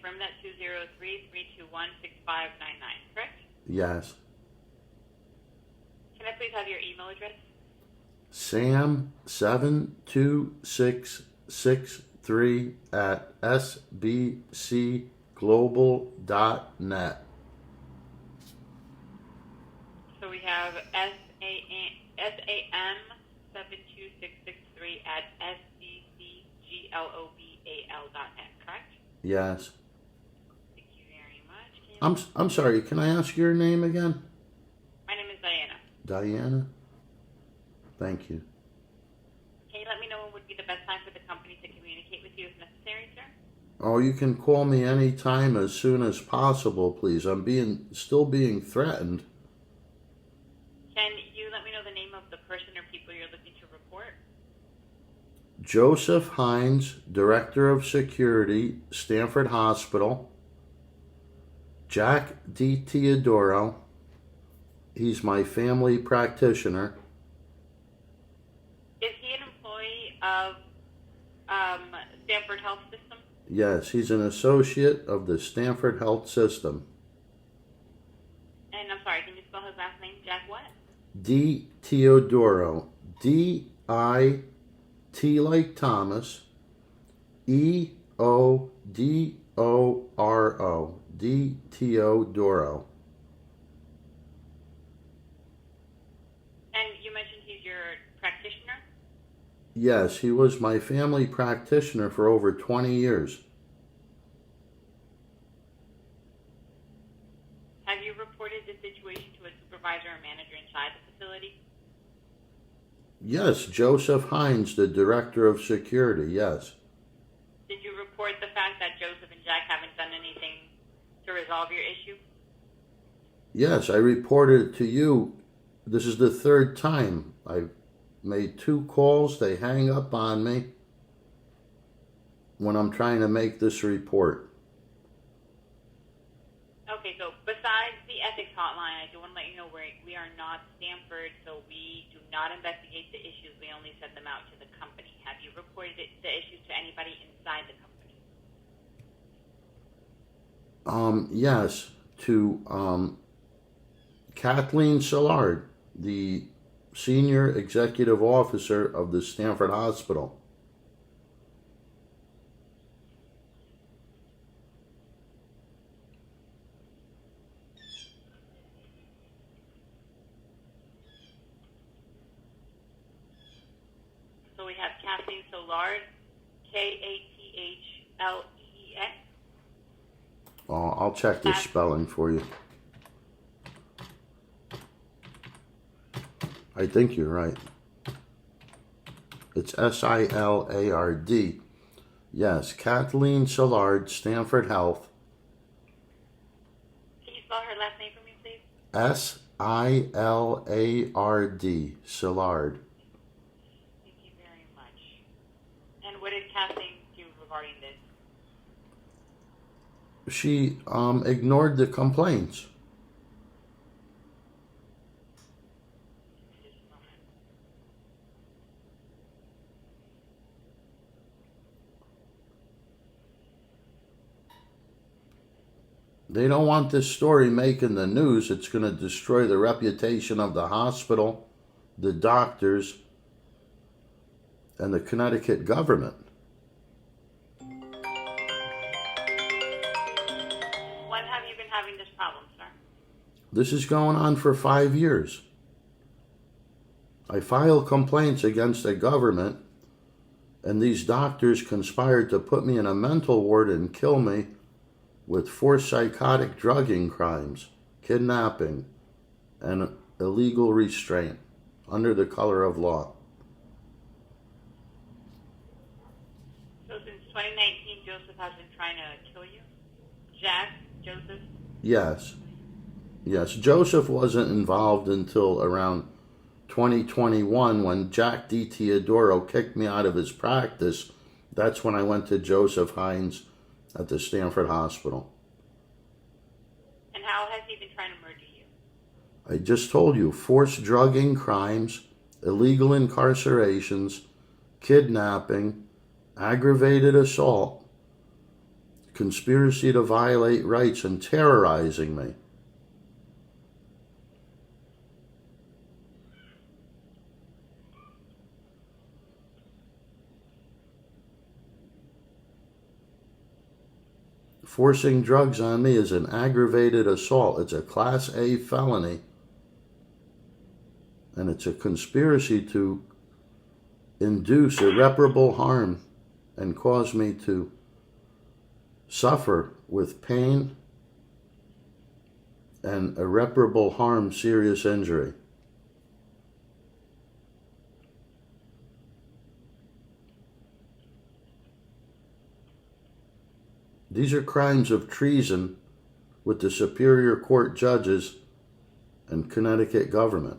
confirm that 203-321-6599, correct? Yes. Can I please have your email address? Sam72663 at sbcglobal.net. So we have SAM72663 at sbcglobal.net, correct? Yes. Thank you very much. I'm sorry, can I ask your name again? My name is Diana. Diana? Thank you. Can you let me know when would be the best time for the company to communicate with you if necessary, sir? Oh, you can call me anytime as soon as possible, please. I'm still being threatened. Can you let me know the name of the person or people you're looking to report? Joseph Hines, Director of Security, Stamford Hospital. Jack DiTeodoro. He's my family practitioner. Is he an employee of Stamford Health System? Yes, he's an associate of the Stamford Health System. And I'm sorry, can you spell his last name? Jack what? DiTeodoro. D-I-T like Thomas. E-O-D-O-R-O. DiTeodoro. And you mentioned he's your practitioner? Yes, he was my family practitioner for over 20 years. Have you reported the situation to a supervisor or manager inside the facility? Yes, Joseph Hines, the Director of Security, yes. Did you report the fact that Joseph and Jack haven't done anything to resolve your issue? Yes, I reported it to you. This is the third time. I've made 2 calls. They hang up on me when I'm trying to make this report. Okay, so besides the ethics hotline, I do want to let you know we are not Stanford, so we do not investigate the issues. We only send them out to the company. Have you reported the issues to anybody inside the company? Yes, to Kathleen Szilard, the Senior Executive Officer of the Stamford Hospital. So we have Kathleen Szilard, K-A-T-H-L-E-E-N. Oh, I'll check the spelling for you. I think you're right. It's S-I-L-A-R-D. Yes, Kathleen Szilard, Stamford Health. Can you spell her last name for me, please? S-I-L-A-R-D, Szilard. Thank you very much. And what did Kathleen do regarding this? She ignored the complaints. They don't want this story making the news. It's going to destroy the reputation of the hospital, the doctors, and the Connecticut government. When have you been having this problem, sir? This is going on for 5 years. I file complaints against the government, and these doctors conspired to put me in a mental ward and kill me with 4 psychotic drugging crimes, kidnapping, and illegal restraint under the color of law. So since 2019, Joseph has been trying to kill you? Jack, Joseph? Yes. Yes, Joseph wasn't involved until around 2021 when Jack DiTeodoro kicked me out of his practice. That's when I went to Joseph Hines at the Stamford Hospital. And how has he been trying to murder you? I just told you, forced drugging crimes, illegal incarcerations, kidnapping, aggravated assault, conspiracy to violate rights, and terrorizing me. Forcing drugs on me is an aggravated assault. It's a Class A felony. And it's a conspiracy to induce irreparable harm and cause me to suffer with pain and irreparable harm, serious injury. These are crimes of treason with the Superior Court judges and Connecticut government.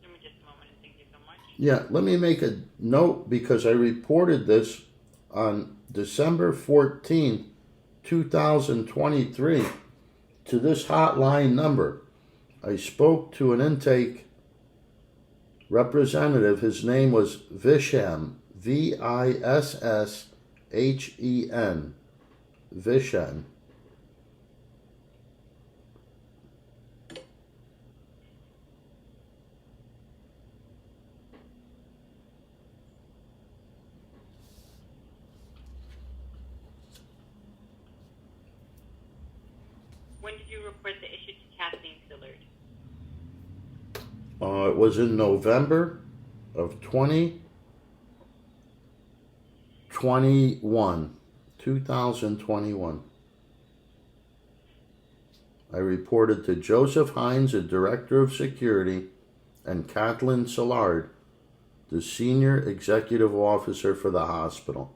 Give me just a moment, and thank you so much. Yeah, let me make a note because I reported this on December 14th, 2023 to this hotline number. I spoke to an intake representative. His name was Vishen, Visshen, Vishen. When did you report the issue to Kathleen Sillard? It was in November of 2021. I reported to Joseph Hines, the Director of Security, and Kathleen Sillard, the Senior Executive Officer for the hospital.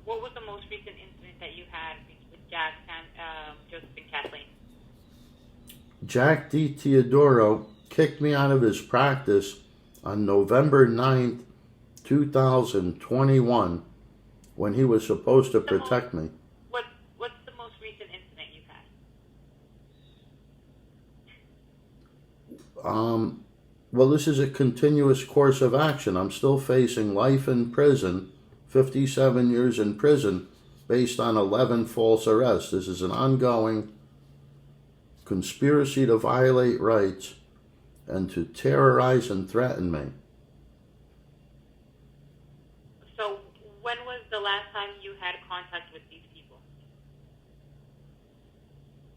What was the most recent incident that you had with Jack and Joseph and Kathleen? Jack D. Teodoro kicked me out of his practice on November 9th, 2021, when he was supposed to protect me. What's the most recent incident you've had? Well, this is a continuous course of action. I'm still facing life in prison, 57 years in prison, based on 11 false arrests. This is an ongoing conspiracy to violate rights and to terrorize and threaten me. So when was the last time you had contact with these people?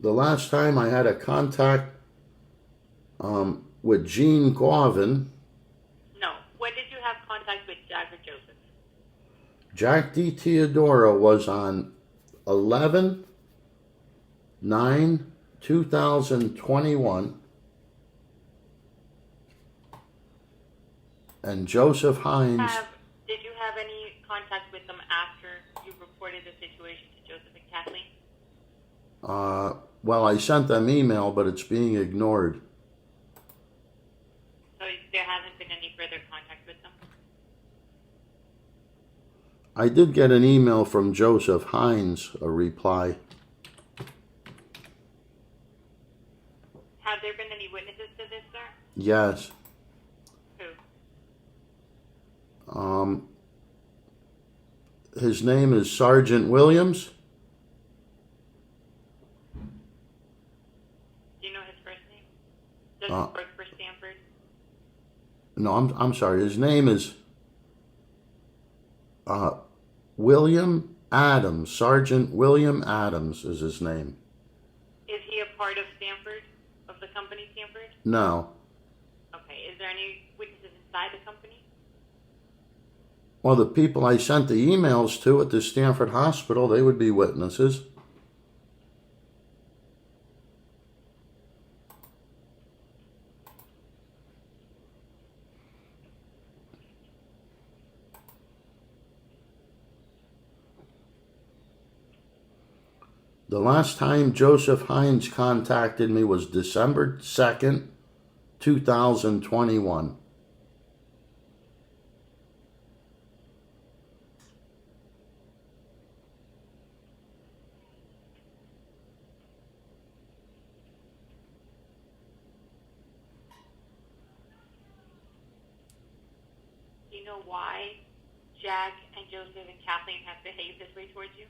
The last time I had a contact with Gene Garvin. No. When did you have contact with Jack or Joseph? Jack D. Teodoro was on 11/9/2021, and Joseph Hines. Did you have any contact with them after you reported the situation to Joseph and Kathleen? Well, I sent them email, but it's being ignored. So there hasn't been any further contact with them? I did get an email from Joseph Hines, a reply. Have there been any witnesses to this, sir? Yes. Who? His name is Sergeant Williams. Do you know his first name? Does he work for Stamford? No, I'm sorry. His name is William Adams. Sergeant William Adams is his name. Is he a part of Stamford, of the company Stamford? No. Okay. Is there any witnesses inside the company? Well, the people I sent the emails to at the Stamford Hospital, they would be witnesses. The last time Joseph Hines contacted me was December 2nd, 2021. Do you know why Jack and Joseph and Kathleen have behaved this way towards you?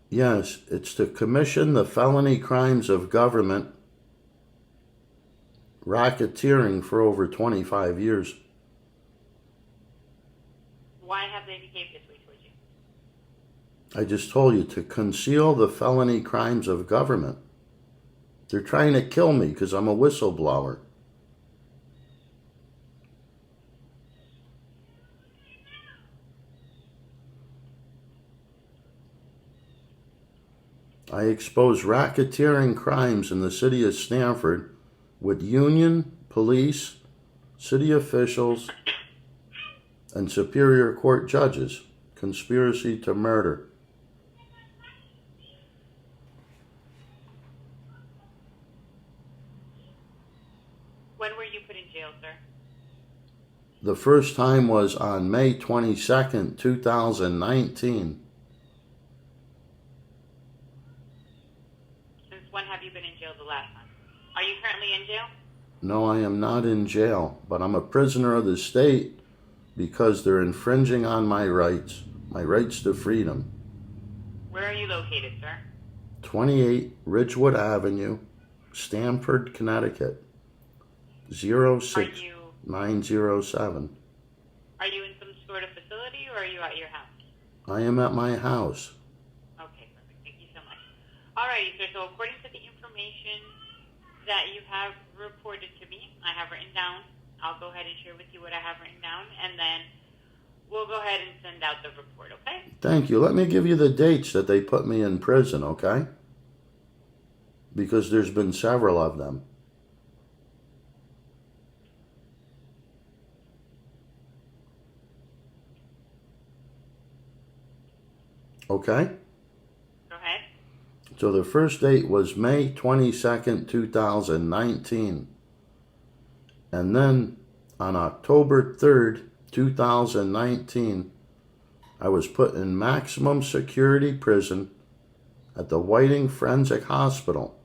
Yes, it's to commission the felony crimes of government, racketeering for over 25 years. Why have they behaved this way towards you? I just told you, to conceal the felony crimes of government. They're trying to kill me because I'm a whistleblower. I expose racketeering crimes in the city of Stamford with union, police, city officials, and Superior Court judges. Conspiracy to murder. When were you put in jail, sir? The first time was on May 22nd, 2019. Since when have you been in jail the last time? Are you currently in jail? No, I am not in jail, but I'm a prisoner of the state because they're infringing on my rights to freedom. Where are you located, sir? 28 Ridgewood Avenue, Stamford, Connecticut, 06907. Are you in some sort of facility or are you at your house? I am at my house. Okay, perfect. Thank you so much. Alrighty, sir. So according to the information that you have reported to me, I have written down. I'll go ahead and share with you what I have written down, and then we'll go ahead and send out the report, okay? Thank you. Let me give you the dates that they put me in prison, okay? Because there's been several of them. Okay? Go ahead. So the first date was May 22nd, 2019. And then on October 3rd, 2019, I was put in maximum security prison at the Whiting Forensic Hospital.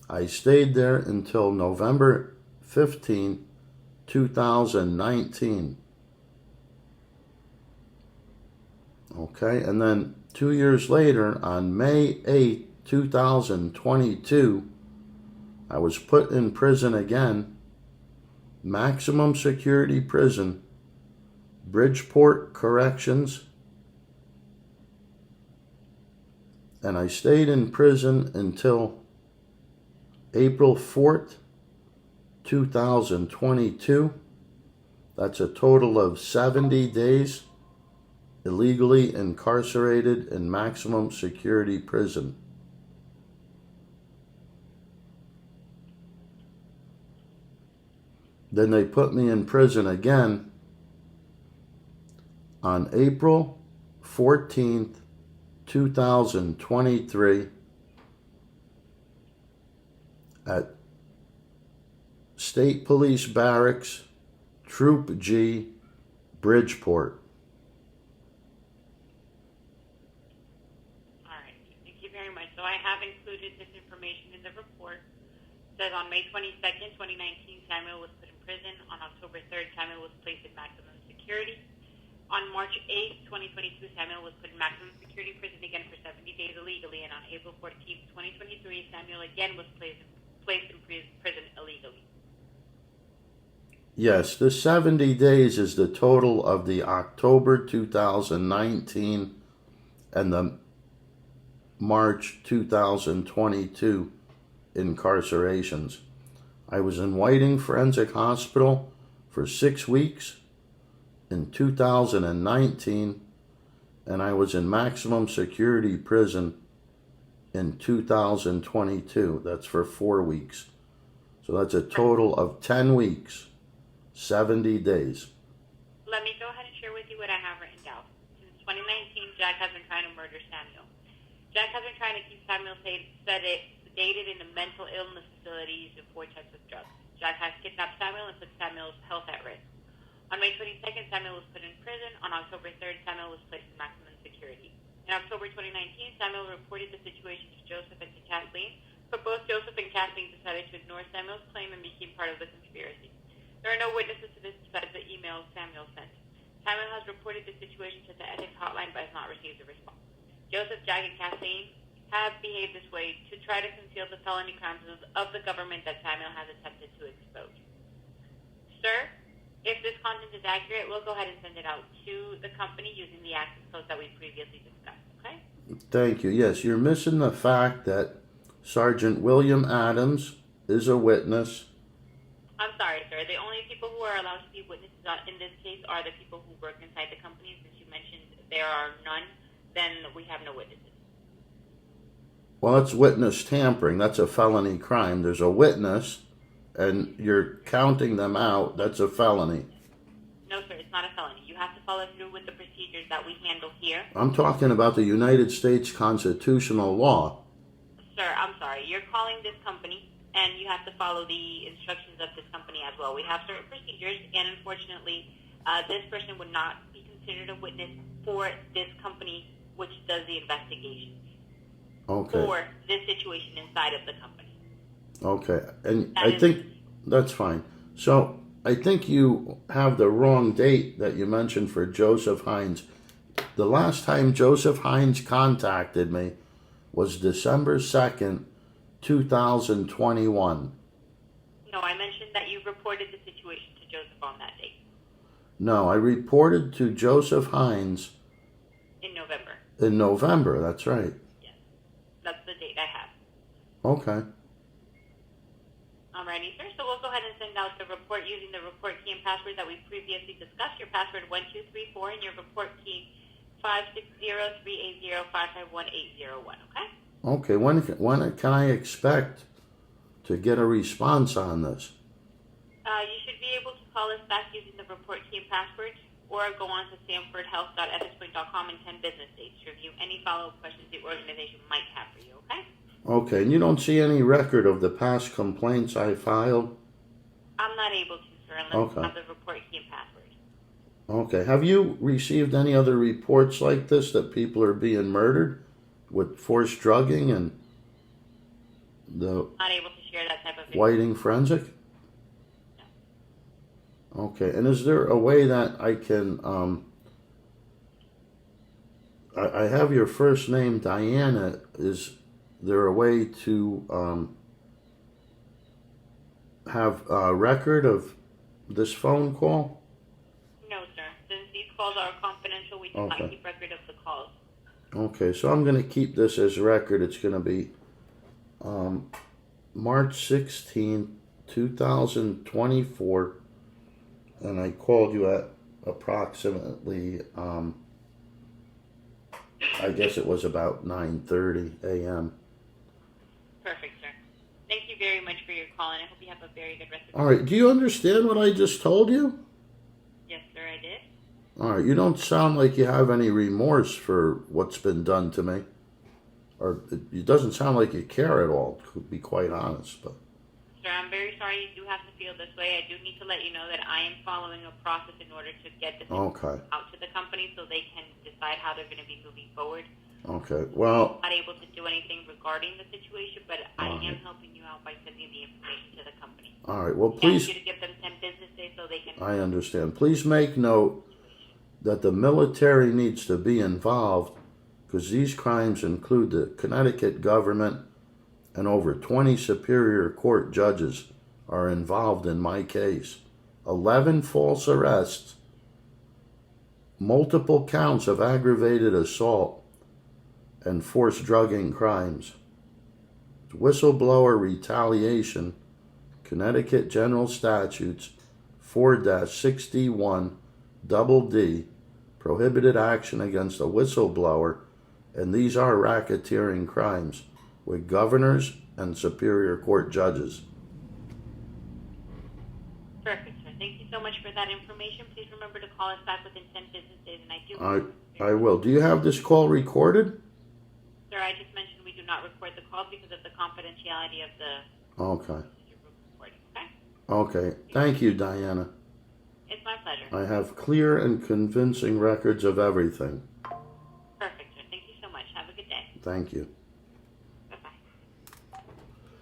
I stayed there until November 15, 2019. Okay, and then 2 years later, on May 8, 2022, I was put in prison again, maximum security prison, Bridgeport Corrections, and I stayed in prison until April 4th, 2022. That's a total of 70 days illegally incarcerated in maximum security prison. Then they put me in prison again on April 14th, 2023 at State Police Barracks, Troop G, Bridgeport. All right. Thank you very much. So I have included this information in the report. It says on May 22nd, 2019, Samuel was put in prison. On October 3rd, Samuel was placed in maximum security. On March 8th, 2022, Samuel was put in maximum security prison again for 70 days illegally. And on April 14th, 2023, Samuel again was placed in prison illegally. Yes, the 70 days is the total of the October 2019 and the March 2022 incarcerations. I was in Whiting Forensic Hospital for 6 weeks in 2019, and I was in maximum security prison in 2022. That's for 4 weeks. So that's a total of 10 weeks, 70 days. Let me go ahead and share with you what I have written down. Since 2019, Jack has been trying to murder Samuel. Jack has been trying to keep Samuel sedated in a mental illness facility using 4 types of drugs. Jack has kidnapped Samuel and put Samuel's health at risk. On May 22nd, Samuel was put in prison. On October 3rd, Samuel was placed in maximum security. In October 2019, Samuel reported the situation to Joseph and to Kathleen, but both Joseph and Kathleen decided to ignore Samuel's claim and became part of the conspiracy. There are no witnesses to this besides the emails Samuel sent. Samuel has reported the situation to the ethics hotline but has not received a response. Joseph, Jack, and Kathleen have behaved this way to try to conceal the felony crimes of the government that Samuel has attempted to expose. Sir, if this content is accurate, we'll go ahead and send it out to the company using the access codes that we previously discussed, okay? Thank you. Yes, you're missing the fact that Sergeant William Adams is a witness. I'm sorry, sir. The only people who are allowed to be witnesses in this case are the people who work inside the company. Since you mentioned there are none, then we have no witnesses. Well, that's witness tampering. That's a felony crime. There's a witness, and you're counting them out. That's a felony. No, sir, it's not a felony. You have to follow through with the procedures that we handle here. I'm talking about the United States constitutional law. Sir, I'm sorry. You're calling this company, and you have to follow the instructions of this company as well. We have certain procedures, and unfortunately, this person would not be considered a witness for this company, which does the investigations. Okay. For this situation inside of the company. Okay, and I think that's fine. So I think you have the wrong date that you mentioned for Joseph Hines. The last time Joseph Hines contacted me was December 2nd, 2021. No, I mentioned that you reported the situation to Joseph on that date. No, I reported to Joseph Hines in November. In November, that's right. Yes, that's the date I have. Okay. Alrighty, sir. So we'll go ahead and send out the report using the report key and password that we previously discussed. Your password 1234 and your report key 560-380-551-801. Okay. Okay. When can I expect to get a response on this? You should be able to call us back using the report key and password, or go on to stamfordhealth.ethicspoint.com in 10 business days to review any follow-up questions the organization might have for you. Okay. Okay, and you don't see any record of the past complaints I filed? I'm not able to, sir, unless you have the report key and password. Okay, have you received any other reports like this that people are being murdered with forced drugging and the Not able to share that type of information. Whiting Forensic? No. Okay, and is there a way that I can, I have your first name, Diana. Is there a way to have a record of this phone call? No, sir. Since these calls are confidential, we do not keep record of the calls. Okay, so I'm going to keep this as record. It's going to be March 16, 2024, and I called you at approximately, I guess it was about 9:30 a.m. Perfect, sir. Thank you very much for your call, and I hope you have a very good rest of All right, do you understand what I just told you? Yes, sir, I did. All right, you don't sound like you have any remorse for what's been done to me. Or it doesn't sound like you care at all, to be quite honest. But Sir, I'm very sorry you do have to feel this way. I do need to let you know that I am following a process in order to get this out to the company so they can decide how they're going to be moving forward. Okay, well, I'm not able to do anything regarding the situation, but I am helping you out by sending the information to the company. All right, well, please. I ask you to give them 10 business days so they can... I understand. Please make note that the military needs to be involved because these crimes include the Connecticut government and over 20 Superior Court judges are involved in my case. 11 false arrests, multiple counts of aggravated assault, and forced drugging crimes. Whistleblower retaliation, Connecticut General Statutes 4-61 D, prohibited action against a whistleblower, and these are racketeering crimes with governors and superior court judges. Perfect, sir. Thank you so much for that information. Please remember to call us back within 10 business days, and I will. Do you have this call recorded? Sir, I just mentioned we do not record the call because of the confidentiality of the Okay. recording, okay? Okay. Thank you, Diana. It's my pleasure. I have clear and convincing records of everything. Perfect, sir. Thank you so much. Have a good day. Thank you.